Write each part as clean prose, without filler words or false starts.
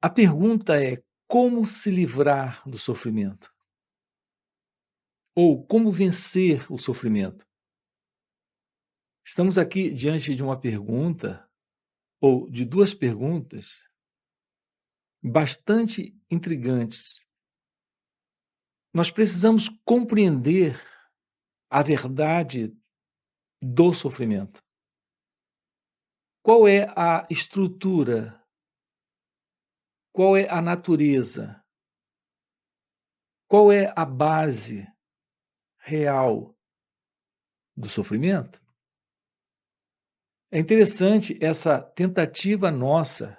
A pergunta é: como se livrar do sofrimento? Ou como vencer o sofrimento? Estamos aqui diante de uma pergunta, ou de 2 perguntas, bastante intrigantes. Nós precisamos compreender a verdade do sofrimento. Qual é a estrutura? Qual é a natureza? Qual é a base real do sofrimento? É interessante essa tentativa nossa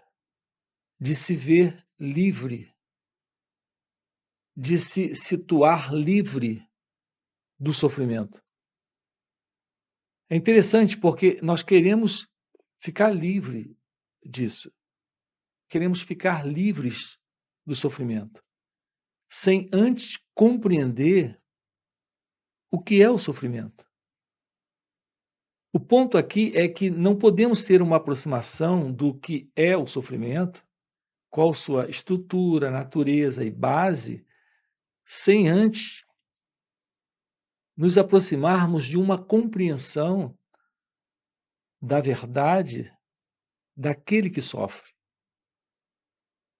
de se ver livre, de se situar livre do sofrimento. É interessante porque nós queremos ficar livre disso. Queremos ficar livres do sofrimento, sem antes compreender o que é o sofrimento. O ponto aqui é que não podemos ter uma aproximação do que é o sofrimento, qual sua estrutura, natureza e base, sem antes nos aproximarmos de uma compreensão da verdade daquele que sofre.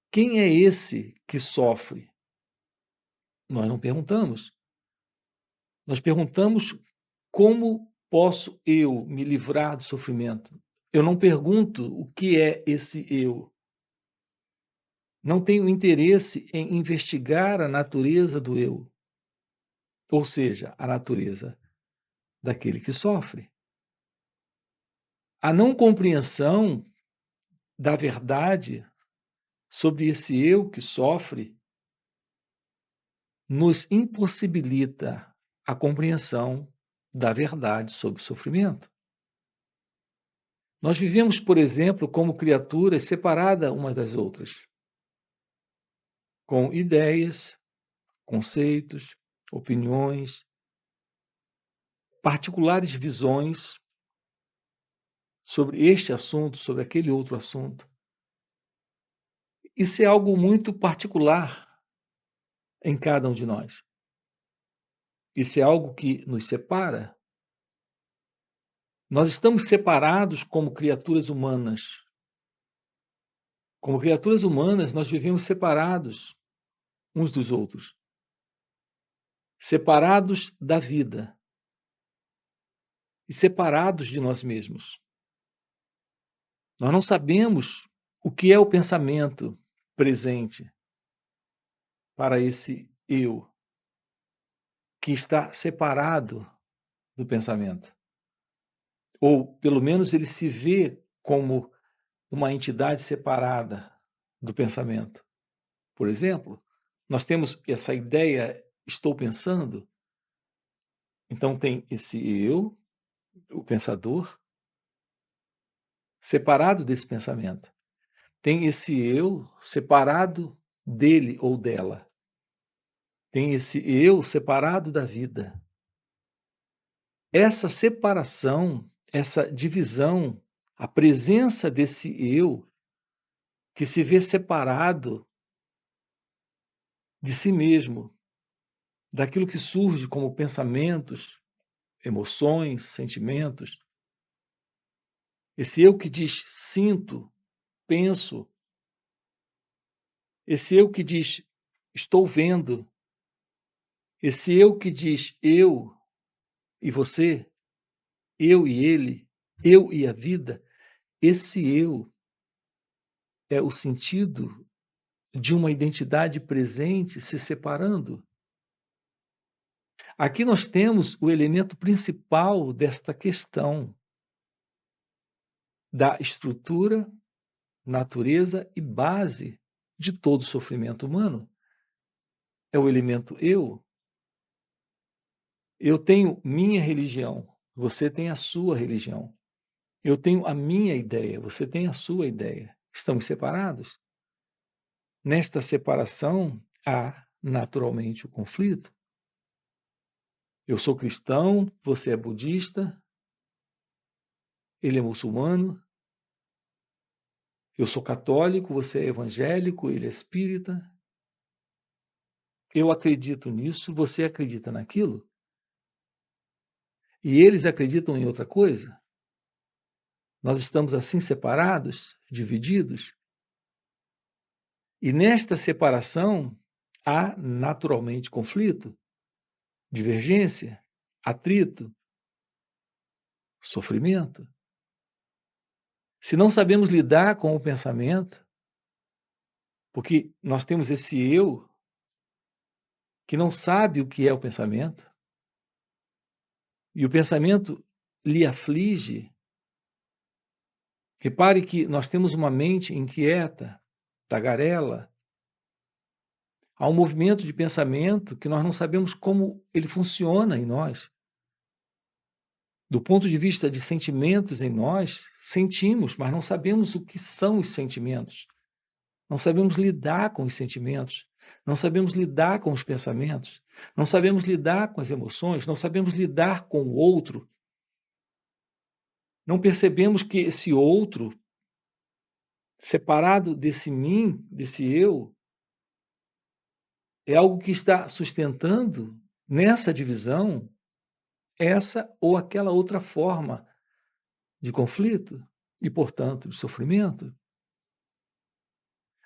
Quem é esse que sofre? Nós não perguntamos. Nós perguntamos como posso eu me livrar do sofrimento. Eu não pergunto o que é esse eu. Não tenho interesse em investigar a natureza do eu, ou seja, a natureza daquele que sofre. A não compreensão da verdade sobre esse eu que sofre nos impossibilita a compreensão da verdade sobre o sofrimento. Nós vivemos, por exemplo, como criaturas separadas umas das outras, com ideias, conceitos, opiniões, particulares visões sobre este assunto, sobre aquele outro assunto. Isso é algo muito particular em cada um de nós. Isso é algo que nos separa. Nós estamos separados como criaturas humanas. Como criaturas humanas, nós vivemos separados uns dos outros, separados da vida e separados de nós mesmos. Nós não sabemos o que é o pensamento presente para esse eu que está separado do pensamento. Ou, pelo menos, ele se vê como uma entidade separada do pensamento. Por exemplo, nós temos essa ideia, estou pensando, então tem esse eu, o pensador, separado desse pensamento. Tem esse eu separado dele ou dela. Tem esse eu separado da vida. Essa separação, essa divisão, a presença desse eu que se vê separado de si mesmo, daquilo que surge como pensamentos, emoções, sentimentos. Esse eu que diz sinto, penso. Esse eu que diz estou vendo. Esse eu que diz eu e você, eu e ele, eu e a vida. Esse eu é o sentido de uma identidade presente se separando. Aqui nós temos o elemento principal desta questão da estrutura, natureza e base de todo sofrimento humano. É o elemento eu. Eu tenho minha religião, você tem a sua religião. Eu tenho a minha ideia, você tem a sua ideia. Estamos separados? Nesta separação há naturalmente o conflito. Eu sou cristão, você é budista, ele é muçulmano, Eu sou católico, você é evangélico, ele é espírita. Eu acredito nisso, você acredita naquilo, e eles acreditam em outra coisa. Nós estamos assim separados, divididos, e nesta separação há naturalmente conflito, divergência, atrito, sofrimento. Se não sabemos lidar com o pensamento, porque nós temos esse eu que não sabe o que é o pensamento, e o pensamento lhe aflige. Repare que nós temos uma mente inquieta, tagarela. Há um movimento de pensamento que nós não sabemos como ele funciona em nós. Do ponto de vista de sentimentos em nós, sentimos, mas não sabemos o que são os sentimentos. Não sabemos lidar com os sentimentos. Não sabemos lidar com os pensamentos. Não sabemos lidar com as emoções. Não sabemos lidar com o outro. Não percebemos que esse outro, separado desse mim, desse eu, é algo que está sustentando nessa divisão essa ou aquela outra forma de conflito e, portanto, de sofrimento.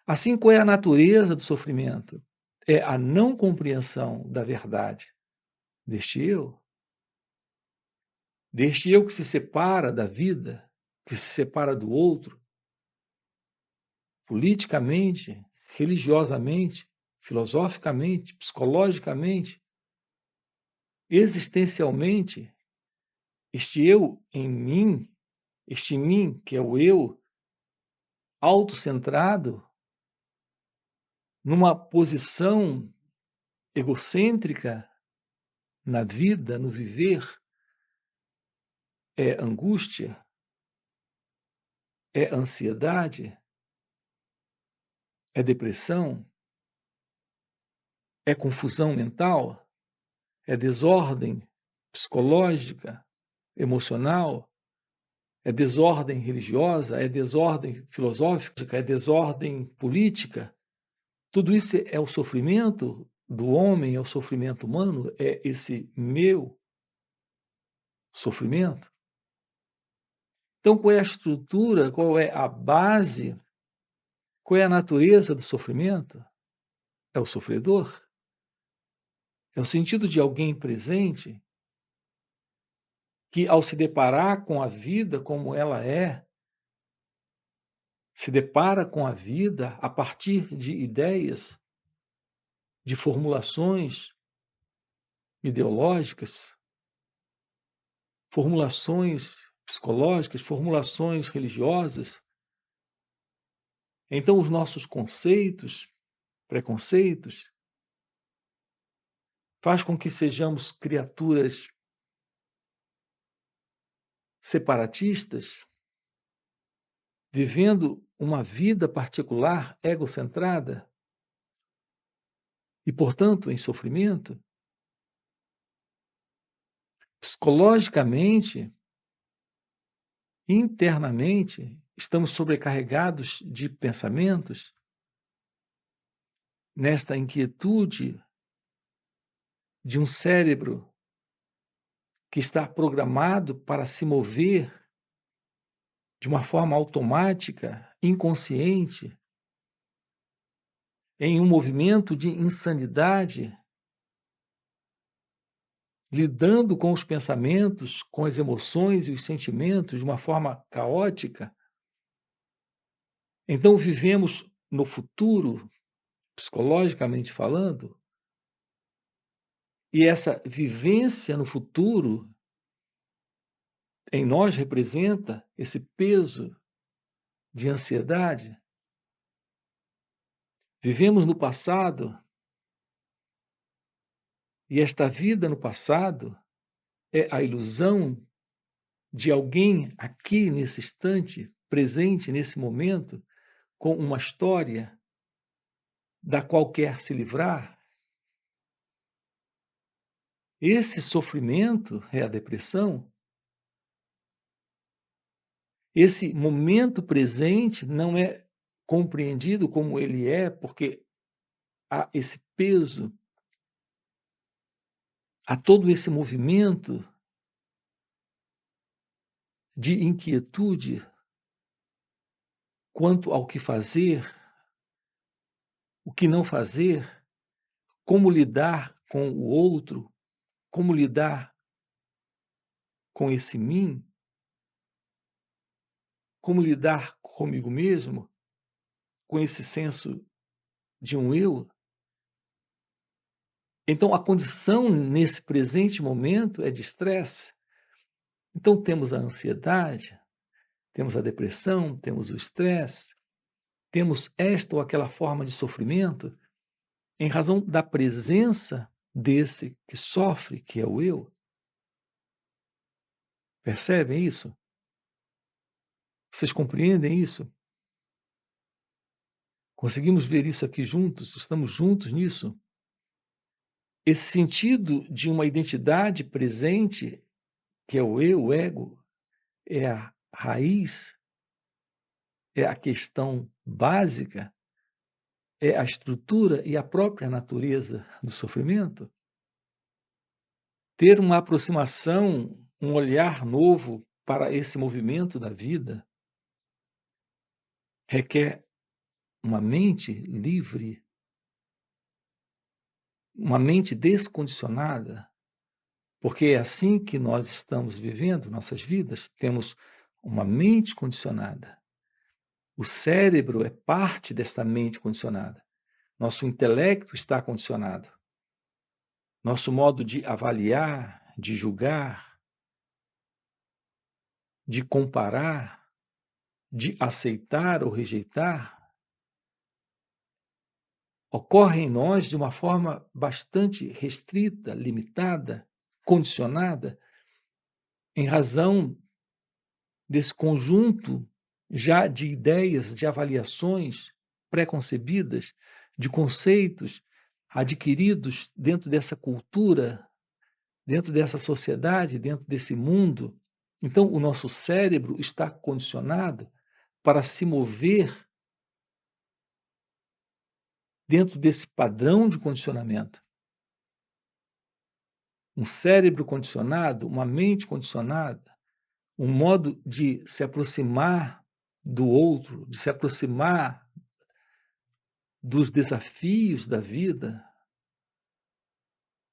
Assim, qual é a natureza do sofrimento? É a não compreensão da verdade deste eu que se separa da vida, que se separa do outro, politicamente, religiosamente, filosoficamente, psicologicamente, existencialmente, este eu em mim, este mim que é o eu, autocentrado, numa posição egocêntrica na vida, no viver, é angústia, é ansiedade, é depressão, é confusão mental, é desordem psicológica, emocional, é desordem religiosa, é desordem filosófica, é desordem política. Tudo isso é o sofrimento do homem, é o sofrimento humano, é esse meu sofrimento. Então, qual é a estrutura, qual é a base, qual é a natureza do sofrimento? É o sofredor. É o sentido de alguém presente que, ao se deparar com a vida como ela é, se depara com a vida a partir de ideias, de formulações ideológicas, formulações psicológicas, formulações religiosas. Então, os nossos conceitos, preconceitos, faz com que sejamos criaturas separatistas, vivendo uma vida particular egocentrada e, portanto, em sofrimento. Psicologicamente, internamente, estamos sobrecarregados de pensamentos, nesta inquietude de um cérebro que está programado para se mover de uma forma automática, inconsciente, em um movimento de insanidade, lidando com os pensamentos, com as emoções e os sentimentos de uma forma caótica. Então, vivemos no futuro, psicologicamente falando, e essa vivência no futuro em nós representa esse peso de ansiedade. Vivemos no passado, e esta vida no passado é a ilusão de alguém aqui nesse instante, presente nesse momento, com uma história da qual quer se livrar. Esse sofrimento é a depressão. esse momento presente não é compreendido como ele é, porque há esse peso, há todo esse movimento de inquietude quanto ao que fazer, o que não fazer, como lidar com o outro, como lidar com esse mim, como lidar comigo mesmo, com esse senso de um eu. Então, a condição nesse presente momento é de estresse. Então, temos a ansiedade, temos a depressão, temos o estresse, temos esta ou aquela forma de sofrimento em razão da presença desse que sofre, que é o eu. Percebem isso? Vocês compreendem isso? Conseguimos ver isso aqui juntos? Estamos juntos nisso? Esse sentido de uma identidade presente, que é o eu, o ego, é a raiz, é a questão básica, é a estrutura e a própria natureza do sofrimento. Ter uma aproximação, um olhar novo para esse movimento da vida requer uma mente livre, uma mente descondicionada, porque é assim que nós estamos vivendo nossas vidas, temos uma mente condicionada. O cérebro é parte desta mente condicionada. Nosso intelecto está condicionado. Nosso modo de avaliar, de julgar, de comparar, de aceitar ou rejeitar, ocorre em nós de uma forma bastante restrita, limitada, condicionada, em razão desse conjunto já de ideias, de avaliações preconcebidas, de conceitos adquiridos dentro dessa cultura, dentro dessa sociedade, dentro desse mundo. Então, o nosso cérebro está condicionado para se mover dentro desse padrão de condicionamento. Um cérebro condicionado, uma mente condicionada, um modo de se aproximar do outro, de se aproximar dos desafios da vida,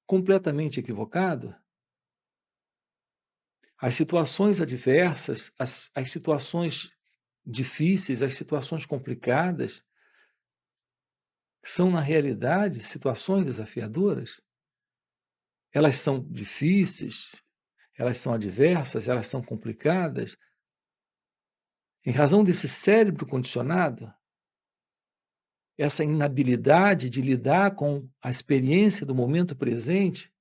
completamente equivocado. As situações adversas, as situações difíceis, as situações complicadas, são, na realidade, situações desafiadoras. Elas são difíceis, elas são adversas, elas são complicadas, em razão desse cérebro condicionado, essa inabilidade de lidar com a experiência do momento presente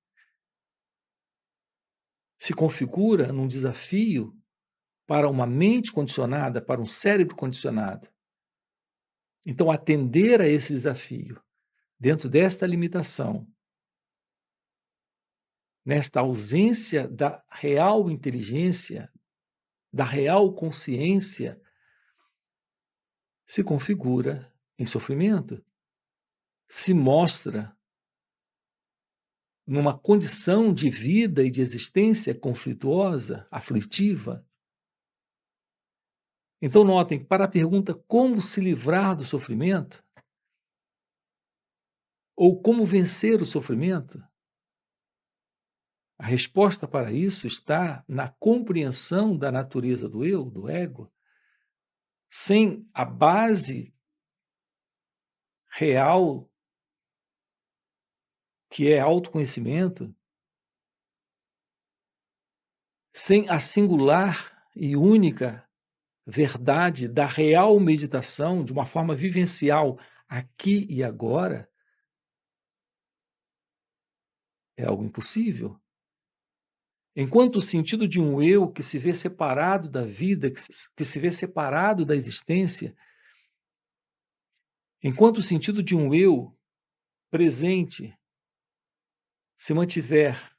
se configura num desafio para uma mente condicionada, para um cérebro condicionado. Então, atender a esse desafio, dentro desta limitação, nesta ausência da real inteligência, da real consciência, se configura em sofrimento, se mostra numa condição de vida e de existência conflituosa, aflitiva. Então, notem, para a pergunta como se livrar do sofrimento, ou como vencer o sofrimento, a resposta para isso está na compreensão da natureza do eu, do ego, sem a base real, que é autoconhecimento, sem a singular e única verdade da real meditação, de uma forma vivencial, aqui e agora, é algo impossível. Enquanto o sentido de um eu que se vê separado da vida, que se vê separado da existência, enquanto o sentido de um eu presente se mantiver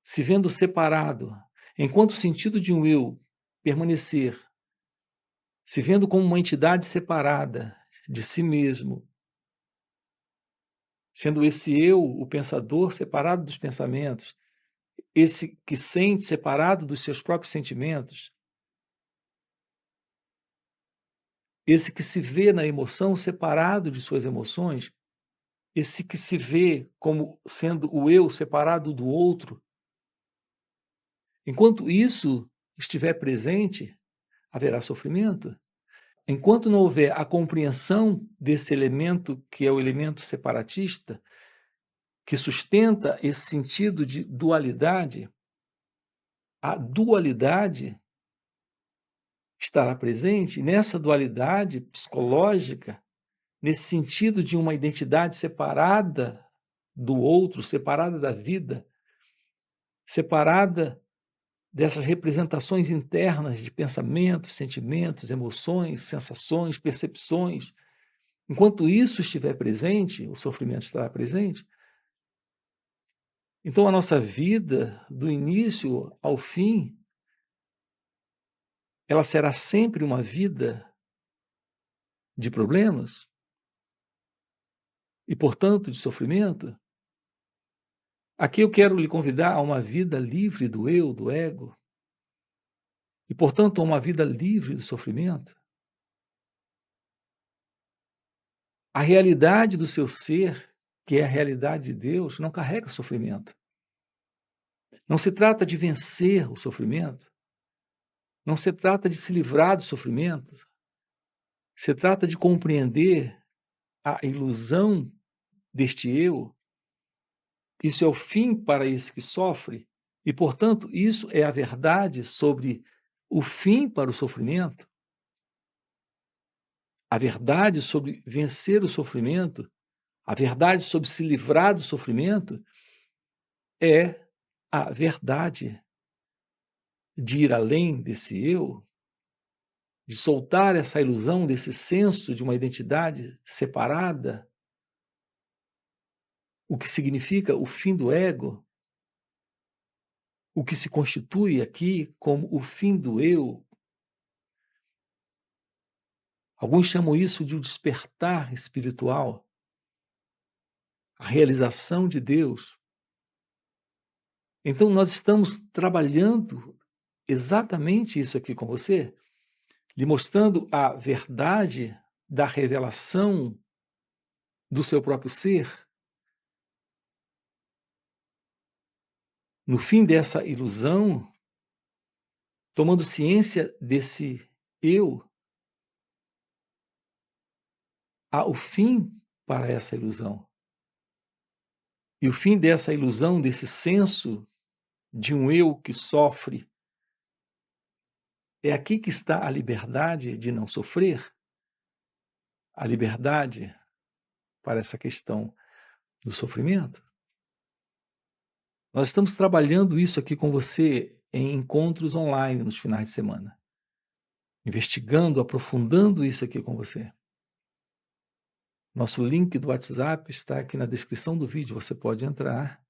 se vendo separado, enquanto o sentido de um eu permanecer se vendo como uma entidade separada de si mesmo, sendo esse eu, o pensador, separado dos pensamentos, esse que sente separado dos seus próprios sentimentos, esse que se vê na emoção separado de suas emoções, esse que se vê como sendo o eu separado do outro. Enquanto isso estiver presente, haverá sofrimento. Enquanto não houver a compreensão desse elemento, que é o elemento separatista, que sustenta esse sentido de dualidade, a dualidade estará presente. Nessa dualidade psicológica, nesse sentido de uma identidade separada do outro, separada da vida, separada dessas representações internas de pensamentos, sentimentos, emoções, sensações, percepções. Enquanto isso estiver presente, o sofrimento estará presente. Então, a nossa vida, do início ao fim, ela será sempre uma vida de problemas e, portanto, de sofrimento. Aqui eu quero lhe convidar a uma vida livre do eu, do ego, e, portanto, a uma vida livre do sofrimento. A realidade do seu ser, que é a realidade de Deus, não carrega sofrimento. Não se trata de vencer o sofrimento. Não se trata de se livrar do sofrimento. Se trata de compreender a ilusão deste eu. Isso é o fim para esse que sofre. E, portanto, isso é a verdade sobre o fim para o sofrimento. A verdade sobre vencer o sofrimento, a verdade sobre se livrar do sofrimento, é a verdade de ir além desse eu, de soltar essa ilusão desse senso de uma identidade separada, o que significa o fim do ego, o que se constitui aqui como o fim do eu. Alguns chamam isso de um despertar espiritual, a realização de Deus. Então, nós estamos trabalhando exatamente isso aqui com você, lhe mostrando a verdade da revelação do seu próprio ser. No fim dessa ilusão, tomando ciência desse eu, há o fim para essa ilusão. E o fim dessa ilusão, desse senso de um eu que sofre, é aqui que está a liberdade de não sofrer, a liberdade para essa questão do sofrimento. Nós estamos trabalhando isso aqui com você em encontros online nos finais de semana, investigando, aprofundando isso aqui com você. Nosso link do WhatsApp está aqui na descrição do vídeo. Você pode entrar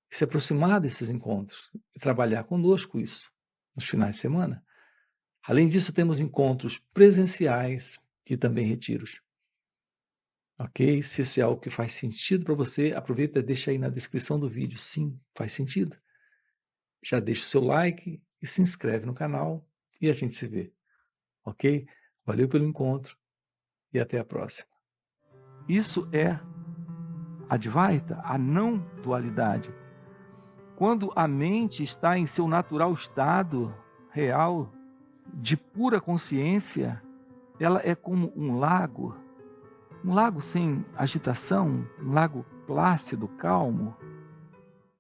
e se aproximar desses encontros e trabalhar conosco isso nos finais de semana. Além disso, temos encontros presenciais e também retiros. Ok? Se isso é algo que faz sentido para você, aproveita e deixa aí na descrição do vídeo. Sim, faz sentido. Já deixa o seu like e se inscreve no canal e a gente se vê. Ok? Valeu pelo encontro e até a próxima. Isso é Advaita, a não dualidade. Quando a mente está em seu natural estado real, de pura consciência, ela é como um lago sem agitação, um lago plácido, calmo,